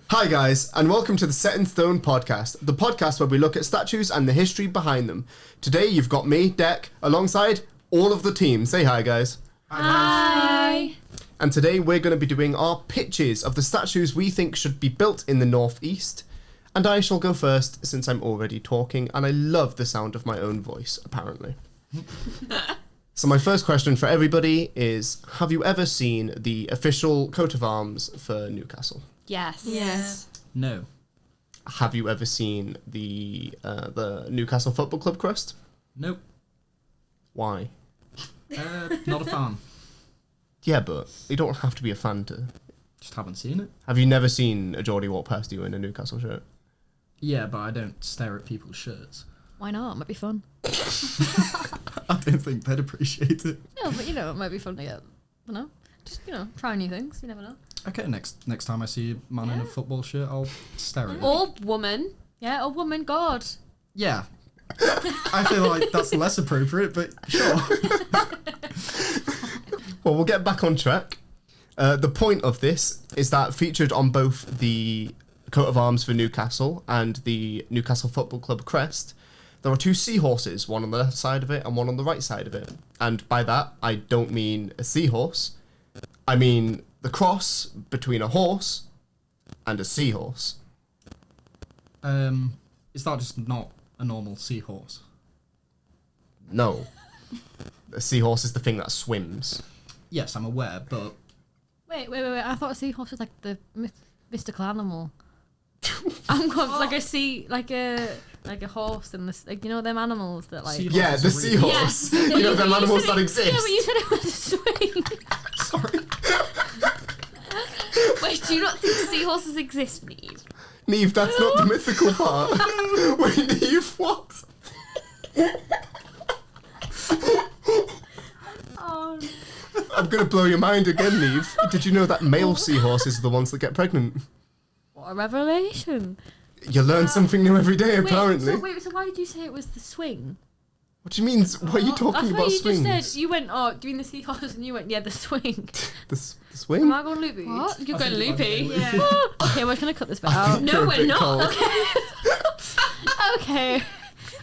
Hi guys, and welcome to the Set in Stone podcast, the podcast where we look at statues and the history behind them. Today you've got me, Deck, alongside all of the team. Say hi guys. Hi. And today we're going to be doing our pitches of the statues we think should be built in the northeast. And I shall go first since I'm already talking and I love the sound of my own voice, apparently. So my first question for everybody is, have you ever seen the official coat of arms for Newcastle? Yes. No. Have you ever seen the Newcastle Football Club crest? Nope. Why? Not a fan. Yeah, but you don't have to be a fan to... Just haven't seen it. Have you never seen a Geordie walk past you in a Newcastle shirt? Yeah, but I don't stare at people's shirts. Why not? It might be fun. I don't think they'd appreciate it. No, but it might be fun to get, just, try new things. You never know. Okay, next time I see a man in a football shirt, I'll stare at him. Or woman. Yeah, or woman, God. Yeah. I feel like that's less appropriate, but sure. Well, we'll get back on track. The point of this is that featured on both the coat of arms for Newcastle and the Newcastle Football Club crest, there are two seahorses, one on the left side of it and one on the right side of it. And by that, I don't mean a seahorse. I mean the cross between a horse and a seahorse. Is that just not a normal seahorse? No. A seahorse is the thing that swims. Yes, I'm aware, but... Wait. I thought a seahorse was like the mystical animal. I'm going like a horse and this, them animals that like. Seahorse. Yeah, the seahorse. Yes. You know, them animals that exist. Yeah, but you said it was a swing. Sorry. Wait, do you not think seahorses exist, Neve? Neve, that's not the mythical part. Wait, Neve, what? Oh. I'm going to blow your mind again, Neve. Did you know that male seahorses are the ones that get pregnant? What a revelation. You learn something new every day, apparently. So why did you say it was the swing? What do you mean? What are you talking about, That's what you swings? just said. You went, doing the seahorse, and you went, yeah, the swing. The swing? Am I going loopy? What? You're going loopy? Yeah. Okay, we're going to cut this bit out. No, You're a we're bit not. cold. Okay.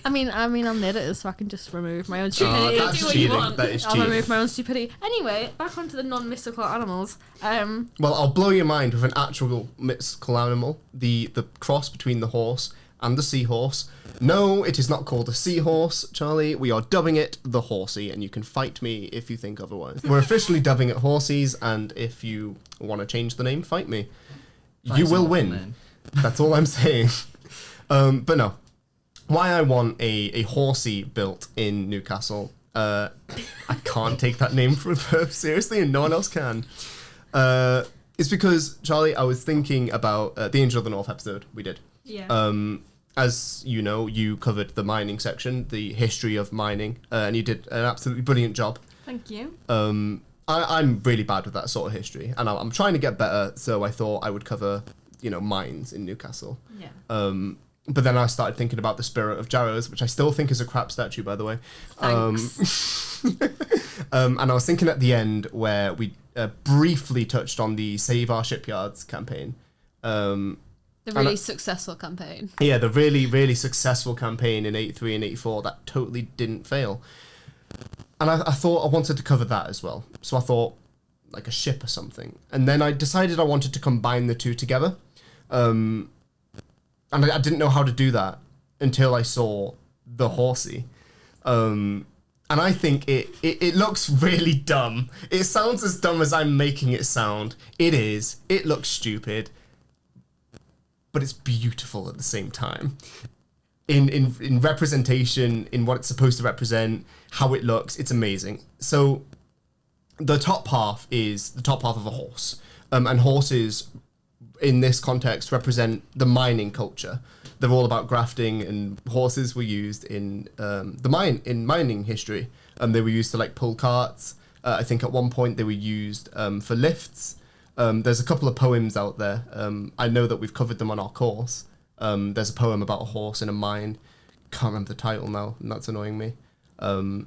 I mean, I'm the editor, so I can just remove my own stupidity. That's do what you cheating. want. That is I'll cheating. remove my own stupidity. Anyway, back onto the non-mystical animals. Well, I'll blow your mind with an actual mystical animal. The cross between the horse and the seahorse. No, it is not called a seahorse, Charlie. We are dubbing it the horsey, and you can fight me if you think otherwise. We're officially dubbing it horsies, and if you want to change the name, fight me. You will win. That's all I'm saying. But no. Why I want a horsey built in Newcastle, I can't take that name for a verb seriously, and no one else can. It's because, Charlie, I was thinking about the Angel of the North episode we did. yeah. As you know, you covered the mining section, the history of mining, and you did an absolutely brilliant job. Thank you. I'm really bad with that sort of history, and I'm trying to get better, so I thought I would cover, mines in Newcastle. Yeah. But then I started thinking about the Spirit of Jarrows, which I still think is a crap statue, by the way. Thanks. And I was thinking at the end where we briefly touched on the Save Our Shipyards campaign. The really successful campaign. Yeah, the really, really successful campaign in 83 and 84 that totally didn't fail. And I thought I wanted to cover that as well. So I thought, like a ship or something. And then I decided I wanted to combine the two together. And I didn't know how to do that until I saw the horsey. And I think it looks really dumb. It sounds as dumb as I'm making it sound. It is. It looks stupid. But it's beautiful at the same time. In representation, in what it's supposed to represent, how it looks, it's amazing. So the top half is the top half of a horse. And horses, in this context, represent the mining culture. They're all about grafting, and horses were used in mining history. They were used to pull carts. I think at one point they were used for lifts. There's a couple of poems out there. I know that we've covered them on our course. There's a poem about a horse in a mine. Can't remember the title now, and that's annoying me. And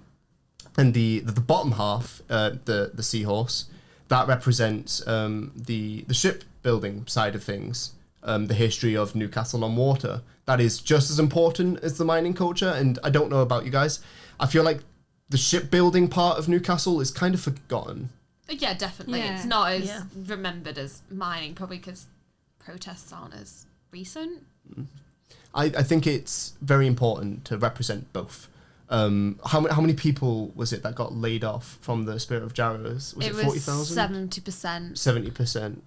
the bottom half, the seahorse, that represents the shipbuilding side of things. the history of Newcastle on Water. That is just as important as the mining culture. And I don't know about you guys. I feel like the shipbuilding part of Newcastle is kind of forgotten. Yeah, definitely. Yeah. It's not as Yeah. remembered as mining, probably because protests aren't as recent. I think it's very important to represent both. How many people was it that got laid off from the Spirit of Jarrows? Was it 40,000? 70%. 70%.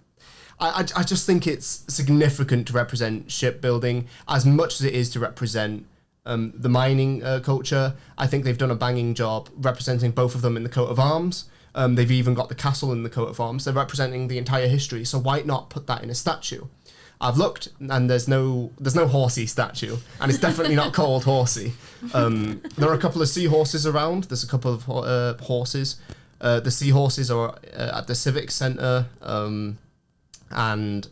I just think it's significant to represent shipbuilding as much as it is to represent the mining culture. I think they've done a banging job representing both of them in the coat of arms. They've even got the castle in the coat of arms. They're representing the entire history. So why not put that in a statue? I've looked, and there's no Horsey statue, and it's definitely not called Horsey. There are a couple of seahorses around. There's a couple of horses. The seahorses are at the Civic Centre, and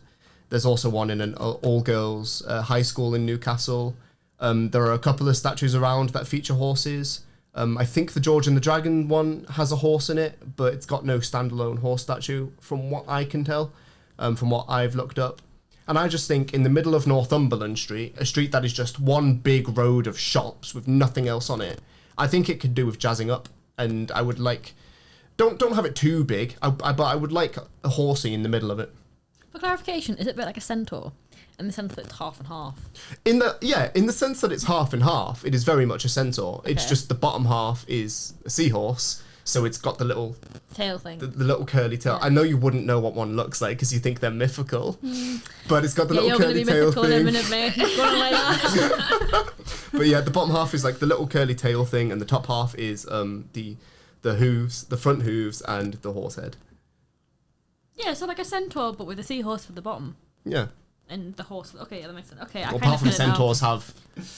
there's also one in an all-girls high school in Newcastle. There are a couple of statues around that feature horses. I think the George and the Dragon one has a horse in it, but it's got no standalone horse statue, from what I can tell, from what I've looked up. And I just think in the middle of Northumberland Street, a street that is just one big road of shops with nothing else on it, I think it could do with jazzing up. And I would like, don't have it too big, but I would like a horsey in the middle of it. For clarification, is it a bit like a centaur? In the sense that it's half and half? In the sense that it's half and half, it is very much a centaur. It's Okay. just the bottom half is a seahorse, so it's got the little Tail thing. the little curly tail. Yeah. I know you wouldn't know what one looks like because you think they're mythical, but it's got the Yeah, little you're going to curly be tail mythical in a thing. minute, mate. You're going like that. But yeah, the bottom half is like the little curly tail thing, and the top half is the hooves, the front hooves, and the horse head. Yeah, so like a centaur, but with a seahorse for the bottom. Yeah. And the horse. Okay, yeah, that makes sense. Okay, I Well, kind apart of from get it now. centaurs have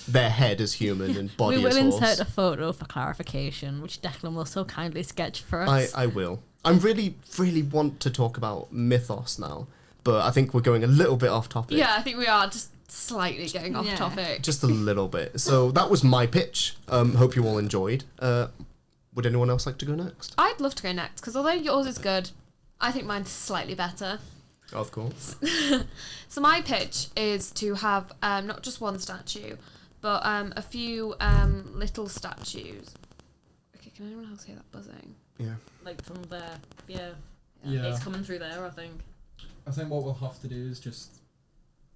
their head as human and body We will as insert horse. a photo for clarification, which Declan will so kindly sketch for us. I will. I really want to talk about mythos now, but I think we're going a little bit off topic. Yeah, I think we are just slightly getting off Yeah. topic. Just a little bit. So that was my pitch. Hope you all enjoyed. Would anyone else like to go next? I'd love to go next, because although yours is good, I think mine's slightly better. Of course. So my pitch is to have not just one statue, but a few little statues. Okay, can anyone else hear that buzzing? Yeah. Like from there. Yeah. Yeah. It's coming through there, I think. I think what we'll have to do is just,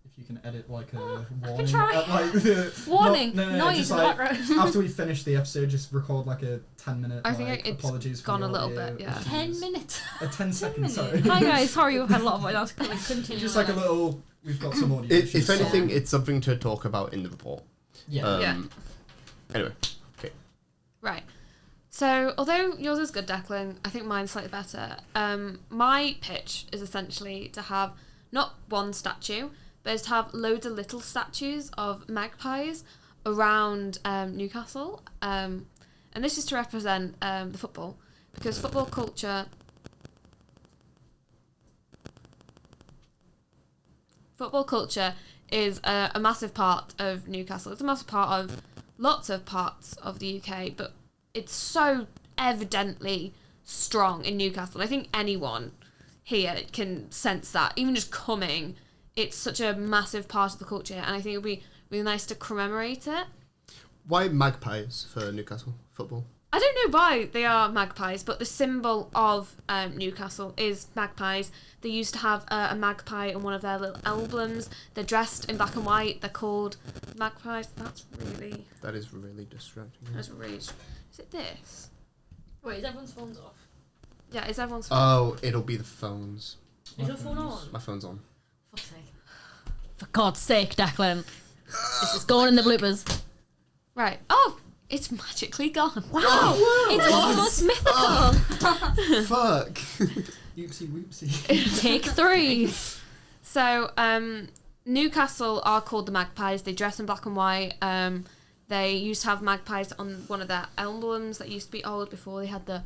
if you can edit like a warning. try. Like the, Warning! No, Noise just in the like, background. after we finish the episode, just record like a 10-minute. I think like, it's apologies for gone the a little audio bit, yeah. issues. 10 minutes. A 10-second, sorry. Hi guys, sorry we've had a lot of voice. Continue. Just like a little. We've got some audio. If issues, anything, so- it's something to talk about in the report. yeah. Yeah. Anyway. Right. So, although yours is good, Declan, I think mine's slightly better. My pitch is essentially to have not one statue, but is to have loads of little statues of magpies around Newcastle. And this is to represent the football, because football culture is a massive part of Newcastle. It's a massive part of lots of parts of the UK, but it's so evidently strong in Newcastle. I think anyone here can sense that. Even just coming, it's such a massive part of the culture, and I think it would be really nice to commemorate it. Why magpies for Newcastle football? I don't know why they are magpies, but the symbol of Newcastle is magpies. They used to have a magpie on one of their little emblems. They're dressed in black and white. They're called magpies. That is really distracting. That's really... Is it this? Wait, is everyone's phones off? Yeah, is everyone's... Oh, it'll be the phones. Is your phone on? My phone's on. Fuck's sake. For God's sake, Declan. This is going in the bloopers. Right. Oh, it's magically gone. Wow! It's almost mythical. Fuck. Oopsie whoopsie. Take 3. So, Newcastle are called the Magpies. They dress in black and white. They used to have magpies on one of their emblems that used to be old before they had the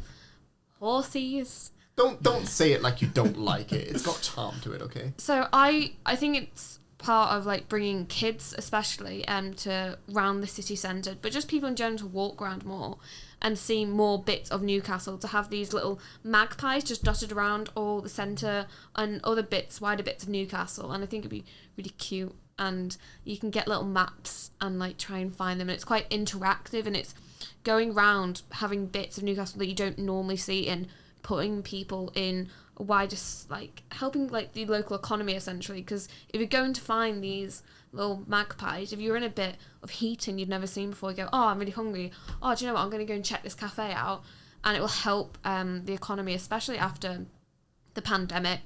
horses. Don't say it like you don't like it. It's got charm to it, okay? So I think it's part of like bringing kids especially to round the city centre, but just people in general to walk around more. and see more bits of Newcastle, to have these little magpies just dotted around all the centre and other bits, wider bits of Newcastle. And I think it'd be really cute, and you can get little maps and like try and find them, and it's quite interactive, and it's going round having bits of Newcastle that you don't normally see and putting people in a wider, like helping like the local economy essentially. Because if you're going to find these little magpies, if you're in a bit of heat and you've never seen before, you go, oh, I'm really hungry, oh, do you know what, I'm going to go and check this cafe out, and it will help the economy, especially after the pandemic,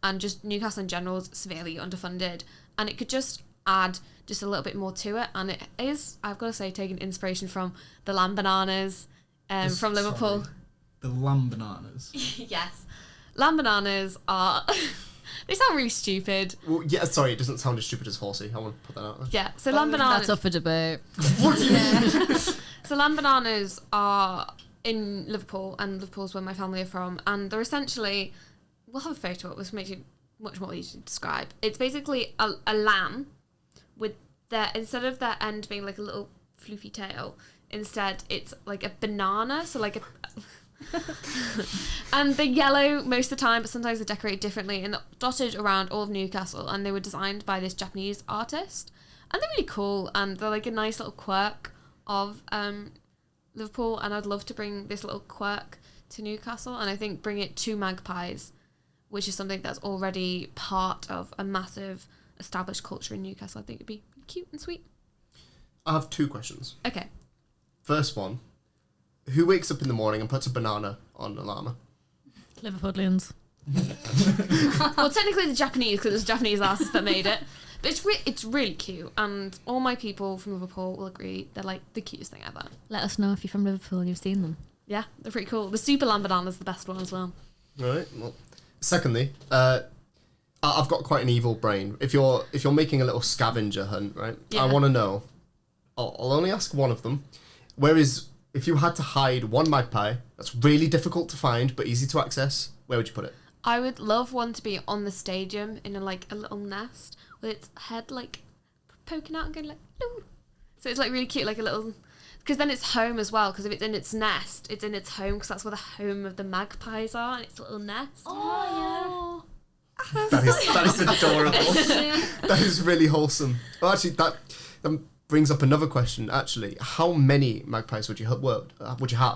and just Newcastle in general is severely underfunded, and it could just add just a little bit more to it. And it is, I've got to say, taking inspiration from the lamb bananas from Liverpool. Sorry. The lamb bananas. Yes, lamb bananas are they sound really stupid. Well, yeah, sorry, it doesn't sound as stupid as horsey. I want to put that out there. Yeah, so lamb bananas. That's up for debate. What do you mean? So lamb bananas are in Liverpool, and Liverpool's where my family are from, and they're essentially, we'll have a photo of it, which makes it much more easy to describe. It's basically a lamb with their, instead of their end being like a little floofy tail, instead it's like a banana, so like a and they're yellow most of the time, but sometimes they're decorated differently, and they're dotted around all of Newcastle, and they were designed by this Japanese artist, and they're really cool, and they're like a nice little quirk of Liverpool, and I'd love to bring this little quirk to Newcastle, and I think bring it to magpies, which is something that's already part of a massive established culture in Newcastle. I think it'd be cute and sweet. I have 2 questions. Okay. First one, who wakes up in the morning and puts a banana on a llama? Liverpudlians. Well, technically the Japanese, because it was a Japanese artist that made it. But it's really cute, and all my people from Liverpool will agree they're like the cutest thing ever. Let us know if you're from Liverpool and you've seen them. Yeah, they're pretty cool. The super lamb banana's the best one as well. All right. Well, secondly, I've got quite an evil brain. If you're making a little scavenger hunt, right? Yeah. I want to know. I'll only ask one of them. If you had to hide one magpie that's really difficult to find but easy to access, where would you put it? I would love one to be on the stadium in a little nest with its head like poking out and going like, ooh. So it's like really cute, like a little, because then it's home as well, because if it's in its nest, it's in its home, because that's where the home of the magpies are, and its little nest. Oh, That is adorable. That is really wholesome. Well, actually, that brings up another question. Actually, how many magpies would you have?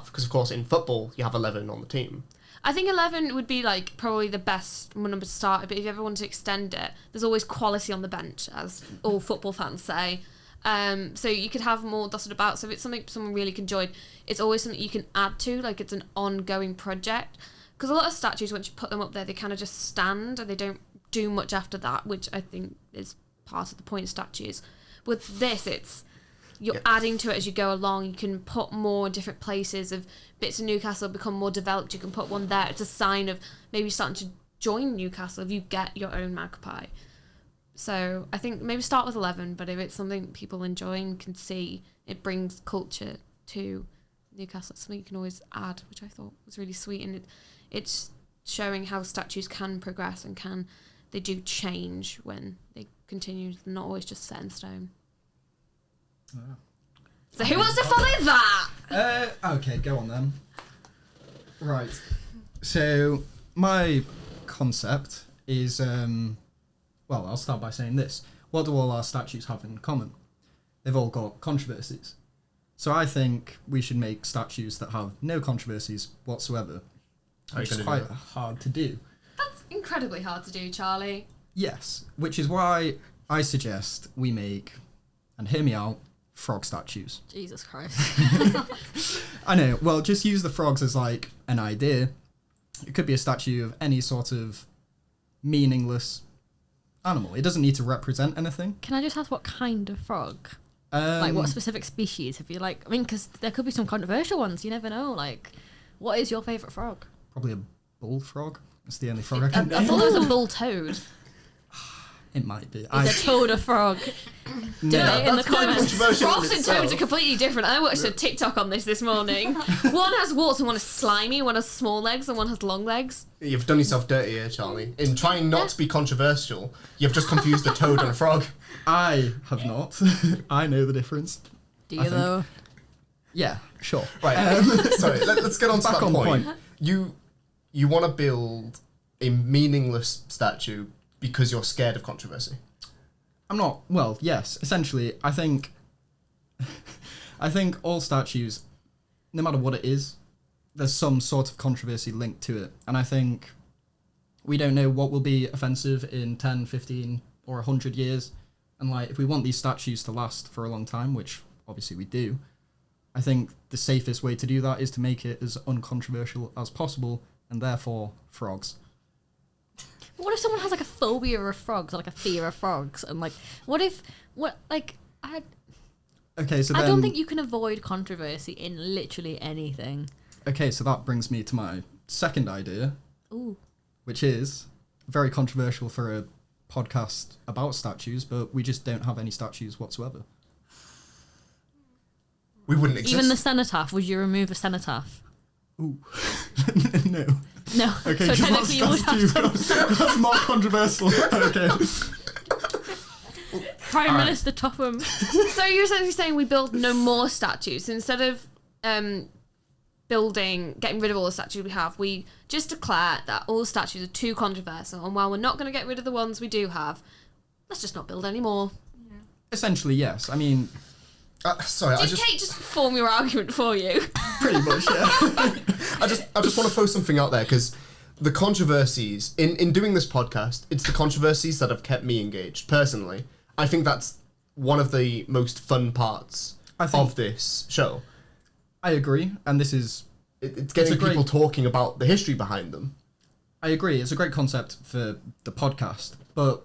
Because of course, in football, you have 11 on the team. I think 11 would be like probably the best number to start, but if you ever want to extend it, there's always quality on the bench, as all football fans say. So you could have more dotted about. So if it's something someone really enjoyed, it's always something you can add to, like it's an ongoing project. Because a lot of statues, once you put them up there, they kind of just stand and they don't do much after that, which I think is part of the point of statues. With this, you're adding to it as you go along. You can put more different places of bits of Newcastle become more developed. You can put one there. It's a sign of maybe starting to join Newcastle if you get your own magpie. So I think maybe start with 11, but if it's something people enjoy and can see, it brings culture to Newcastle. It's something you can always add, which I thought was really sweet. And it's showing how statues can progress and they do change when they continue. They're not always just set in stone. Oh. So who wants to follow that? Okay, go on then. Right. So my concept is, well, I'll start by saying this. What do all our statues have in common? They've all got controversies. So I think we should make statues that have no controversies whatsoever, which is quite hard to do. That's incredibly hard to do, Charlie. Yes, which is why I suggest we make, and hear me out, frog statues. Jesus Christ. I know, well, just use the frogs as like an idea. It could be a statue of any sort of meaningless animal. It doesn't need to represent anything. Can I just ask what kind of frog? Like what specific species have you like? I mean, because there could be some controversial ones. You never know. Like, what is your favourite frog? Probably a bullfrog. That's the only frog I can I thought it was a bull toad. It might be. Is a toad a frog? No. In the comments. Frogs and toads are completely different. I watched a TikTok on this morning. One has warts and one is slimy, one has small legs and one has long legs. You've done yourself dirty here, Charlie. In trying not to be controversial, you've just confused a toad and a frog. I have not. I know the difference. Do you though? Yeah, sure. Right. Sorry. Let's get on to Back that on point. point. You want to build a meaningless statue because you're scared of controversy. I'm not. Well, yes. Essentially, I think all statues, no matter what it is, there's some sort of controversy linked to it, and I think we don't know what will be offensive in 10, 15, or 100 years, and like if we want these statues to last for a long time, which obviously we do, I think the safest way to do that is to make it as uncontroversial as possible, and therefore frogs. What if someone has like a phobia of frogs, or like a fear of frogs, and like, Okay, so I then, don't think you can avoid controversy in literally anything. Okay, so that brings me to my second idea, Ooh. which is very controversial for a podcast about statues, but we just don't have any statues whatsoever. We wouldn't exist. Even the cenotaph, would you remove a cenotaph? Ooh. No. No. Okay, So 'cause technically you would have to. that's more controversial. Okay. Prime Alright. Minister Topham. So you're essentially saying we build no more statues instead of getting rid of all the statues we have. We just declare that all statues are too controversial, and while we're not going to get rid of the ones we do have, let's just not build any more. Essentially, yes. I mean, sorry, Did Kate just form your argument for you? pretty much, yeah. I just want to throw something out there because the controversies in doing this podcast, it's the controversies that have kept me engaged personally. I think that's one of the most fun parts of this show. I agree, and this is... It's getting people talking about the history behind them. I agree, it's a great concept for the podcast, but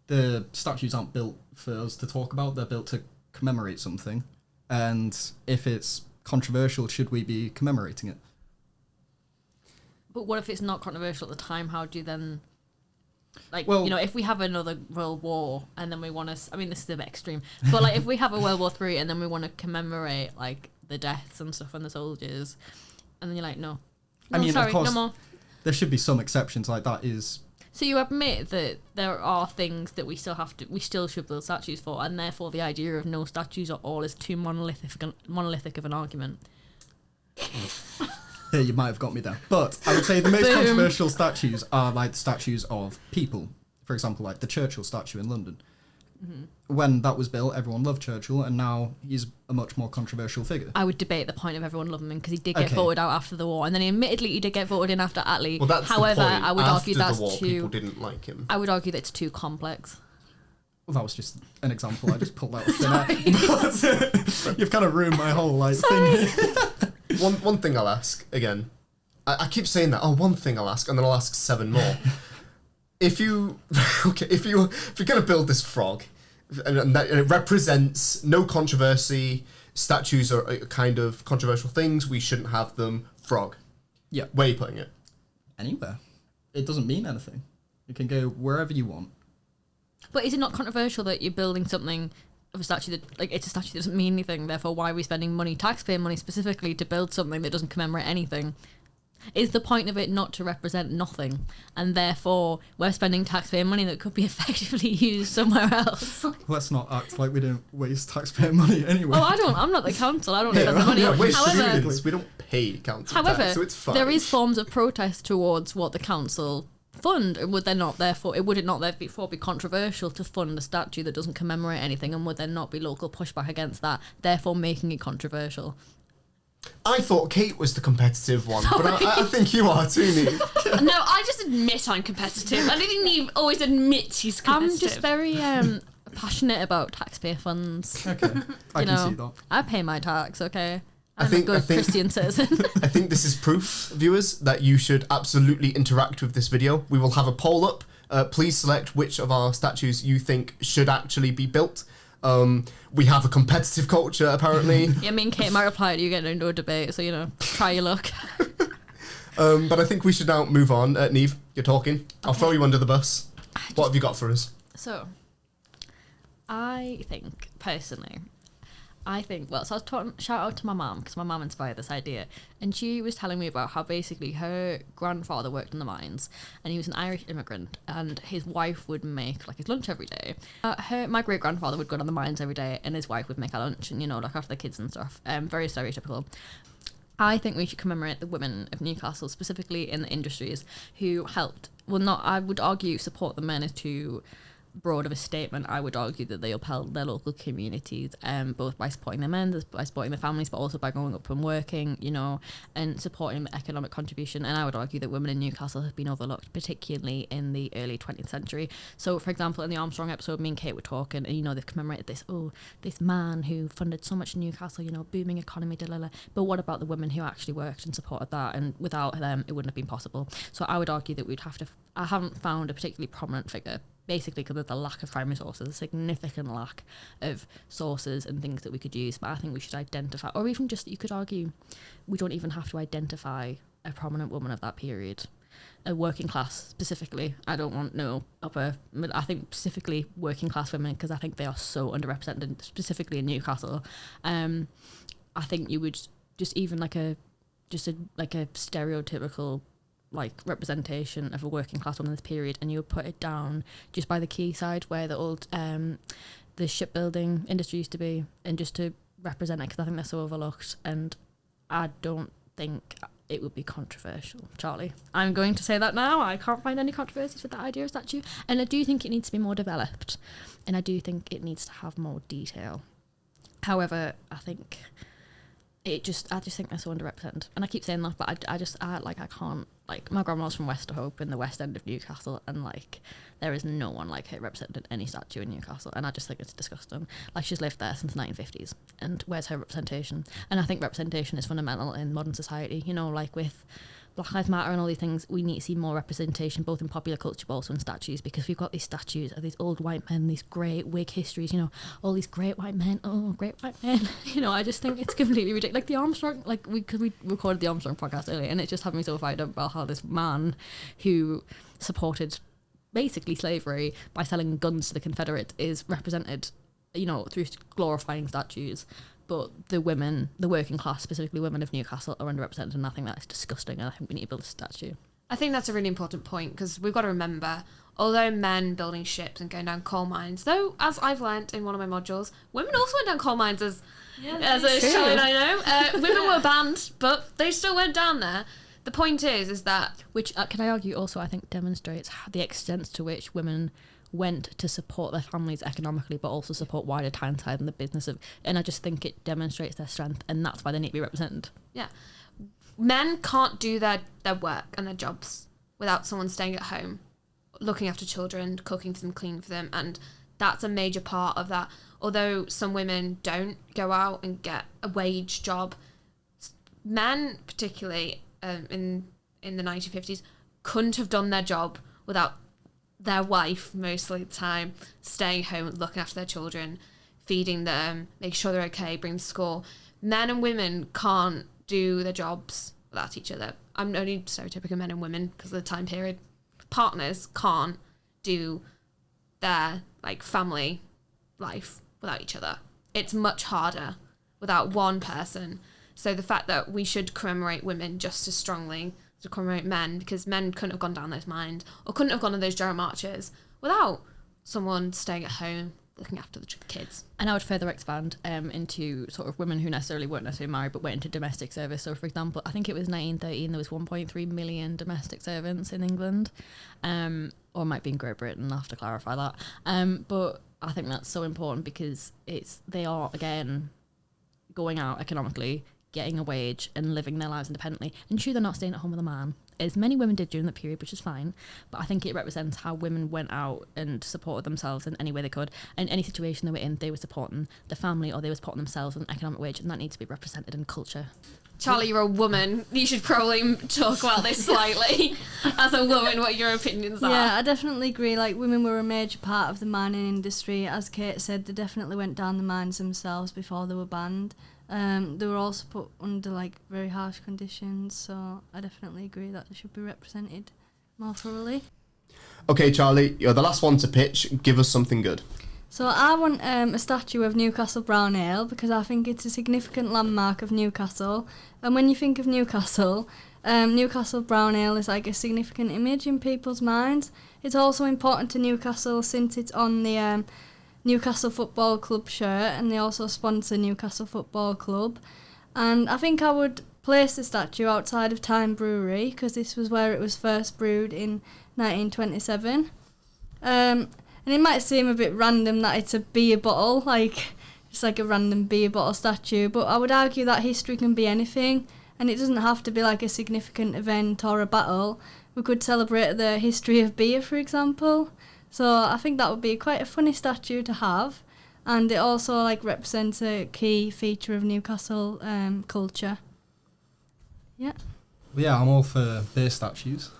the statues aren't built for us to talk about, they're built to commemorate something, and if it's controversial, should we be commemorating it? But what if it's not controversial at the time? How do you then... Like, Well- if we have another World War and then we want to... I mean, this is a bit extreme. But, like, if we have a World War III and then we want to commemorate, like, the deaths and stuff and the soldiers, and then you're like, no. I mean, sorry, of course, no more. there should be some exceptions, like that is... So you admit that there are things that we still should build statues for, and therefore the idea of no statues at all is too monolithic of an argument. Yeah, you might have got me there. But I would say the most Boom. controversial statues are like statues of people. For example, like the Churchill statue in London. Mm-hmm. When that was built, everyone loved Churchill, and now he's a much more controversial figure. I would debate the point of everyone loving him because he did get Okay. voted out after the war, and then admittedly he did get voted in after Attlee. Well, that's However, the point. I would argue After that's the war, people too. didn't like him. I would argue that it's too complex. Well, that was just an example I just pulled out of thin air. But you've kind of ruined my whole thing here. One thing I'll ask again. I keep saying that. Oh, one thing I'll ask, and then I'll ask 7 more. If you're gonna build this frog, and it represents no controversy, statues are kind of controversial things. We shouldn't have them. Frog. Yeah. Where are you putting it? Anywhere. It doesn't mean anything. You can go wherever you want. But is it not controversial that you're building something of a statue that, like, it's a statue that doesn't mean anything? Therefore, why are we spending money, taxpayer money specifically, to build something that doesn't commemorate anything? Is the point of it not to represent nothing, and therefore we're spending taxpayer money that could be effectively used somewhere else? Let's not act like we don't waste taxpayer money anyway. Oh, I'm not the council. I don't spend the money. Yeah, we're However, students. We don't pay council However, tax, so it's fine. there is forms of protest towards what the council fund, and would it not therefore be controversial to fund a statue that doesn't commemorate anything, and would there not be local pushback against that, therefore making it controversial? I thought Kate was the competitive one, but I think you are too, Neve. No, I just admit I'm competitive. I don't think Neve always admits he's competitive. I'm just very passionate about taxpayer funds. Okay, I You can know, see that. I pay my tax, okay? I I'm think- a I good think- Christian citizen. I think this is proof, viewers, that you should absolutely interact with this video. We will have a poll up. Please select which of our statues you think should actually be built. We have a competitive culture, apparently. Yeah, me and Kate might reply to you getting into a debate, so, try your luck. But I think we should now move on. Neve, you're talking. I'll throw you under the bus. What have you got for us? So, I think, personally, I think, well, so I was talking, shout out to my mum, because my mum inspired this idea, and she was telling me about how basically her grandfather worked in the mines, and he was an Irish immigrant, and his wife would make like his lunch every day. My great grandfather would go down the mines every day, and his wife would make our lunch, and look after the kids and stuff. Very stereotypical. I think we should commemorate the women of Newcastle, specifically in the industries, who helped. Well, not, I would argue support the men is too broad of a statement. I would argue that they upheld their local communities, both by supporting their men, by supporting their families, but also by going up and working, and supporting the economic contribution. And I would argue that women in Newcastle have been overlooked, particularly in the early 20th century. So, for example, in the Armstrong episode, me and Kate were talking, and they've commemorated this man who funded so much in Newcastle, booming economy, but what about the women who actually worked and supported that? And without them, it wouldn't have been possible. So I would argue that I haven't found a particularly prominent figure, basically because there's a lack of primary sources, a significant lack of sources and things that we could use. But I think we should identify, or even just, you could argue, we don't even have to identify a prominent woman of that period. A working class specifically. I don't want no upper, I think specifically working class women, because I think they are so underrepresented, specifically in Newcastle. I think you would just even like a stereotypical representation of a working class woman in this period, and you would put it down just by the quayside where the old the shipbuilding industry used to be, and just to represent it, because I think they're so overlooked, and I don't think it would be controversial. Charlie, I'm going to say that now. I can't find any controversies with that idea of statue, and I do think it needs to be more developed, and I do think it needs to have more detail. However, I just think they're so underrepresented, and I keep saying that, but I can't. My grandma's from Westerhope in the west end of Newcastle, and there is no one like her represented in any statue in Newcastle, and I just think it's disgusting. She's lived there since the 1950s, and where's her representation? And I think representation is fundamental in modern society. With Black Lives Matter and all these things, we need to see more representation, both in popular culture but also in statues, because we've got these statues of these old white men, these great wig histories, all these great white men, I just think it's completely ridiculous. The Armstrong, because we recorded the Armstrong podcast earlier, and it just had me so fired up about how this man who supported basically slavery by selling guns to the Confederates is represented, through glorifying statues. But the women, the working class, specifically women of Newcastle, are underrepresented, and I think that is disgusting, and I think we need to build a statue. I think that's a really important point, because we've got to remember, although men building ships and going down coal mines, though, as I've learnt in one of my modules, women also went down coal mines as a child, I know. Women were banned, but they still went down there. The point is that... Which, can I argue, also I think demonstrates the extent to which women went to support their families economically, but also support wider Tyneside and the business of, and I just think it demonstrates their strength, and that's why they need to be represented. Yeah. Men can't do their work and their jobs without someone staying at home, looking after children, cooking for them, cleaning for them, and that's a major part of that. Although some women don't go out and get a wage job, men, particularly in the 1950s, couldn't have done their job without their wife, mostly the time, staying home, looking after their children, feeding them, making sure they're okay, bring them to school. Men and women can't do their jobs without each other. I'm only stereotypical men and women because of the time period. Partners can't do their family life without each other. It's much harder without one person. So the fact that we should commemorate women just as strongly to commemorate men, because men couldn't have gone down those mines or couldn't have gone on those Jarrow marches without someone staying at home looking after the kids. And I would further expand into sort of women who weren't necessarily married but went into domestic service. So, for example, I think it was 1913, there was 1.3 million domestic servants in England, or it might be in Great Britain, I'll have to clarify that. But I think that's so important, because they are, again, going out economically, getting a wage and living their lives independently. And sure, they're not staying at home with a man, as many women did during that period, which is fine. But I think it represents how women went out and supported themselves in any way they could. In any situation they were in, they were supporting the family, or they were supporting themselves with an economic wage, and that needs to be represented in culture. Charlie, you're a woman. You should probably talk about this slightly. As a woman, what your opinions are. Yeah, I definitely agree. Women were a major part of the mining industry. As Kate said, they definitely went down the mines themselves before they were banned. They were also put under very harsh conditions, so I definitely agree that they should be represented more thoroughly. Okay, Charlie, you're the last one to pitch. Give us something good. So I want a statue of Newcastle Brown Ale because I think it's a significant landmark of Newcastle. And when you think of Newcastle, Newcastle Brown Ale is like a significant image in people's minds. It's also important to Newcastle since it's on the Newcastle Football Club shirt, and they also sponsor Newcastle Football Club. And I think I would place the statue outside of Tyne Brewery because this was where it was first brewed in 1927. And it might seem a bit random that it's a beer bottle, like it's like a random beer bottle statue, but I would argue that history can be anything, and it doesn't have to be like a significant event or a battle. We could celebrate the history of beer, for example. So I think that would be quite a funny statue to have, and it also like represents a key feature of Newcastle culture. Yeah. Yeah, I'm all for beer statues.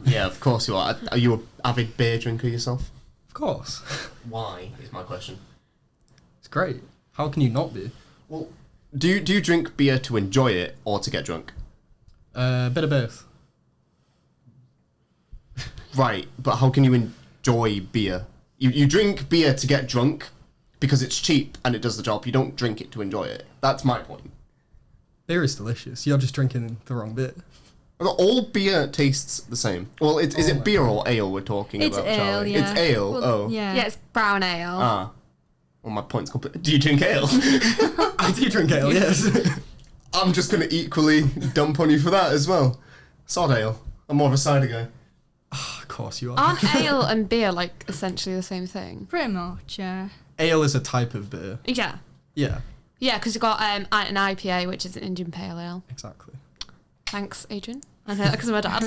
Yeah, of course you are. Are you an avid beer drinker yourself? Of course. Why is my question. It's great. How can you not be? Well, do you drink beer to enjoy it or to get drunk? A bit of both. Right, but how can you enjoy beer? You drink beer to get drunk because it's cheap and it does the job. You don't drink it to enjoy it. That's my point. Beer is delicious. You're just drinking the wrong bit. All beer tastes the same. Well, is it beer or ale we're talking It's about, ale, Charlie? yeah. It's ale. Well, oh. Yeah. Yeah, it's brown ale. Ah. Well, my point's complete. Do you drink ale? I do drink ale, yes. I'm just going to equally dump on you for that as well. Sod ale. I'm more of a cider guy. Of course you are. Aren't ale and beer like essentially the same thing? Pretty much, yeah. Ale is a type of beer. Yeah. Yeah, Yeah, because you've got an IPA, which is an Indian Pale Ale. exactly. Thanks, Adrian. I know that because of my dad.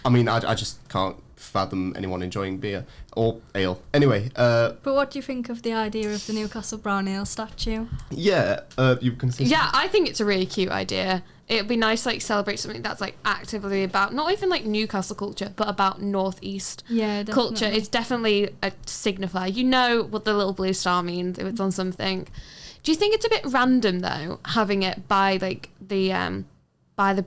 I mean, I just can't fathom anyone enjoying beer or ale. Anyway, But what do you think of the idea of the Newcastle Brown Ale statue? yeah, you can see. Yeah, I think it's a really cute idea. It'd be nice to like celebrate something that's like actively about not even like Newcastle culture, but about Northeast Yeah, culture. definitely. It's definitely a signifier. You know what the little blue star means if it's on something. Do you think it's a bit random though, having it by like the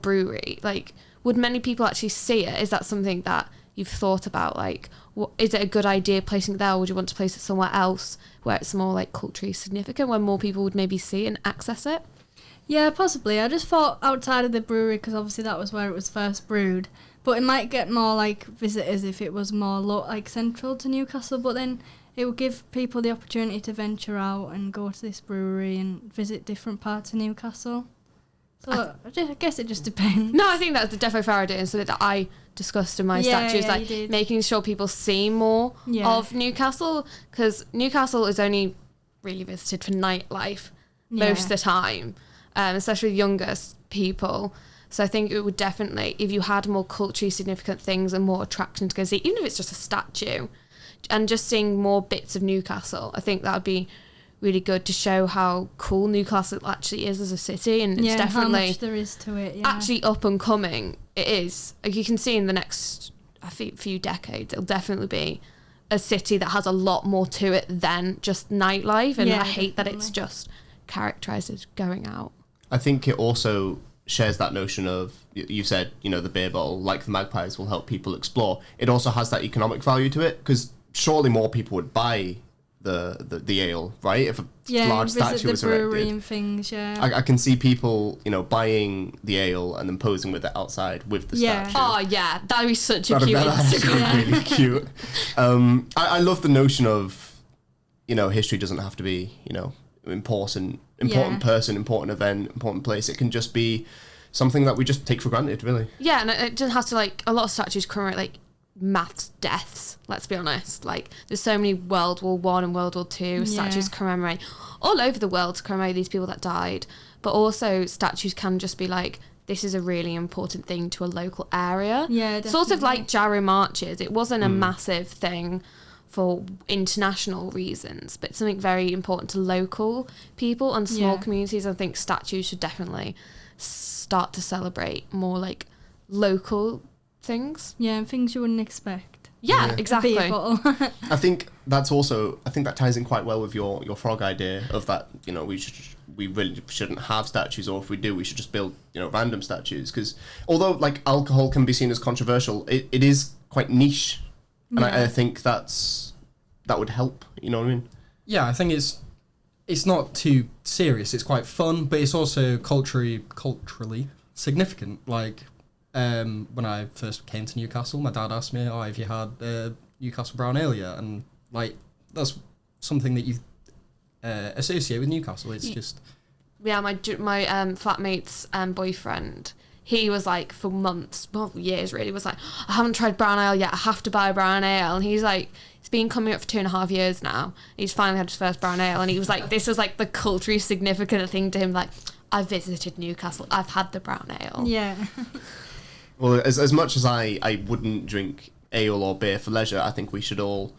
brewery? Like, would many people actually see it? Is that something that you've thought about? Like, is it a good idea placing it there, or would you want to place it somewhere else where it's more like culturally significant, where more people would maybe see and access it? Yeah, possibly. I just thought outside of the brewery because obviously that was where it was first brewed. But it might get more like visitors if it was more like central to Newcastle. But then it would give people the opportunity to venture out and go to this brewery and visit different parts of Newcastle. So I guess it just depends. No, I think that's the defo fair idea, and something that I discussed in my Yeah, statues, yeah, you like did. making sure people see more Yeah. of Newcastle, because Newcastle is only really visited for nightlife most of the time, especially younger people. So I think it would definitely, if you had more culturally significant things and more attraction to go see, even if it's just a statue, and just seeing more bits of Newcastle, I think that would be really good to show how cool Newcastle actually is as a city, and it's Yeah, definitely how much there is to it. Yeah. actually up and coming. It is. Like, you can see in the next few decades, it'll definitely be a city that has a lot more to it than just nightlife, and Yeah, I hate that it's definitely. just characterised as going out. I think it also shares that notion of, you said, the beer bottle, like the Magpies, will help people explore. It also has that economic value to it, because surely more people would buy the ale, right? If a large visit statue the was brewery erected. and things. Yeah. I can see people, buying the ale and then posing with it outside with the Yeah. statue. Oh yeah, that'd be such a That'd cute actually Instagram. be really cute. I love the notion of, history doesn't have to be, important Yeah. person, important event, important place. It can just be something that we just take for granted, really. Yeah, and it just has to, like, a lot of statues commemorate, like, mass deaths, let's be honest. Like, there's so many World War One and World War Two statues commemorate all over the world to commemorate these people that died. But also, statues can just be like, this is a really important thing to a local area. Yeah, Sort of definitely. like Jarrow Marches. It wasn't a massive thing for international reasons, but something very important to local people and small Yeah. communities. I think statues should definitely start to celebrate more like local things. Yeah, and things you wouldn't expect. Yeah, Yeah. exactly. A beer bottle. I think that ties in quite well with your frog idea of that, we really shouldn't have statues, or if we do, we should just build, random statues. Because although, like, alcohol can be seen as controversial, it is quite niche. And I think that's that would help. You know what I mean? Yeah, I think it's not too serious. It's quite fun, but it's also culturally significant. Like when I first came to Newcastle, my dad asked me, "Oh, have you had Newcastle brown ale yet?" And like that's something that you associate with Newcastle. It's just Yeah, my flatmate's boyfriend, he was like for months, well years really, was like, I haven't tried brown ale yet, I have to buy a brown ale. And he's like, it's been coming up for 2.5 years now. He's finally had his first brown ale, and he was like, this was like the culturally significant thing to him. Like, I visited Newcastle, I've had the brown ale. Yeah. Well, as much as I wouldn't drink ale or beer for leisure, I think we should all,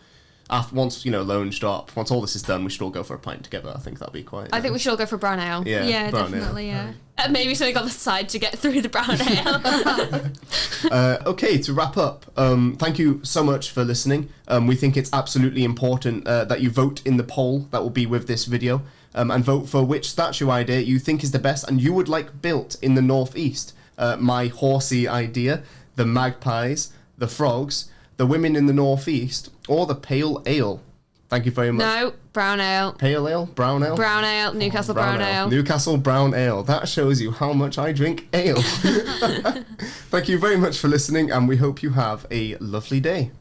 once loans drop, once all this is done, we should all go for a pint together. I think that'd be quite. I think we should all go for brown ale. Yeah, brown definitely, ale. yeah. Maybe something on the side to get through the brown ale. Okay, to wrap up, thank you so much for listening. We think it's absolutely important that you vote in the poll that will be with this video, and vote for which statue idea you think is the best and you would like built in the Northeast. My horsey idea, the magpies, the frogs, the women in the Northeast, or the pale ale. Thank you very much. No, brown ale. Pale ale? Brown ale? Brown ale, Newcastle brown ale. Newcastle brown ale. That shows you how much I drink ale. Thank you very much for listening, and we hope you have a lovely day.